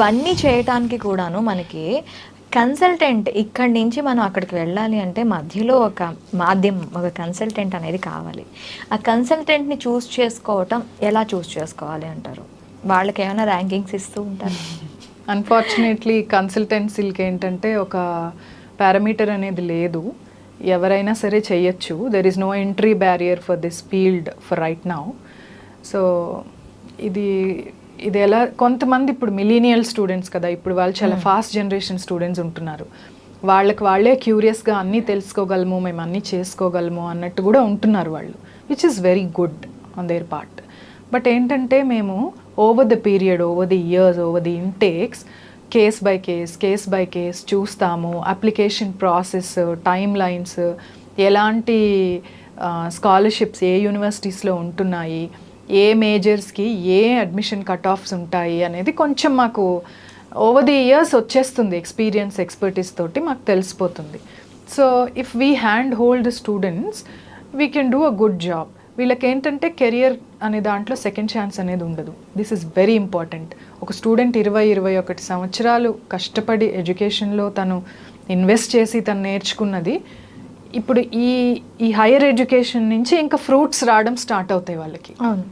ఇవన్నీ చేయటానికి కూడాను మనకి కన్సల్టెంట్ ఇక్కడి నుంచి మనం అక్కడికి వెళ్ళాలి అంటే మధ్యలో ఒక మాధ్యమం, ఒక కన్సల్టెంట్ అనేది కావాలి. ఆ కన్సల్టెంట్ని చూస్ చేసుకోవటం ఎలా చూస్ చేసుకోవాలి అంటారు? వాళ్ళకి ఏమైనా ర్యాంకింగ్స్ ఇస్తూ ఉంటారు? అన్ఫార్చునేట్లీ కన్సల్టెన్సీలకి ఏంటంటే ఒక పారామీటర్ అనేది లేదు, ఎవరైనా సరే చేయొచ్చు. There is no entry barrier for this field for right now. So ఇది ఎలా, కొంతమంది ఇప్పుడు మిలీనియల్ స్టూడెంట్స్ కదా, ఇప్పుడు వాళ్ళు చాలా ఫాస్ట్ జనరేషన్ స్టూడెంట్స్ ఉంటున్నారు, వాళ్ళే క్యూరియస్గా అన్నీ తెలుసుకోగలము, మేము అన్నీ చేసుకోగలము అన్నట్టు కూడా ఉంటున్నారు వాళ్ళు, which is very good on their part. But ఏంటంటే మేము over the period, over the years, over the intakes, case by case చూస్తాము. అప్లికేషన్ ప్రాసెస్, టైమ్ లైన్స్, ఎలాంటి స్కాలర్షిప్స్ ఏ యూనివర్సిటీస్లో ఉంటున్నాయి, ఏ మేజర్స్కి ఏ అడ్మిషన్ కట్ ఆఫ్స్ ఉంటాయి అనేది కొంచెం మాకు ఓవర్ ది ఇయర్స్ వచ్చేస్తుంది, ఎక్స్పర్టీస్ తోటి మాకు తెలిసిపోతుంది. So if we hand hold students we can do a good job. వీళ్ళకి ఏంటంటే కెరియర్ అనే దాంట్లో సెకండ్ ఛాన్స్ అనేది ఉండదు. This is very important. ఒక స్టూడెంట్ 20-21 సంవత్సరాలు కష్టపడి ఎడ్యుకేషన్లో తను ఇన్వెస్ట్ చేసి తను నేర్చుకున్నది ఇప్పుడు ఈ హైయర్ ఎడ్యుకేషన్ నుంచి ఇంకా ఫ్రూట్స్ రావడం స్టార్ట్ అవుతాయి వాళ్ళకి. అవును.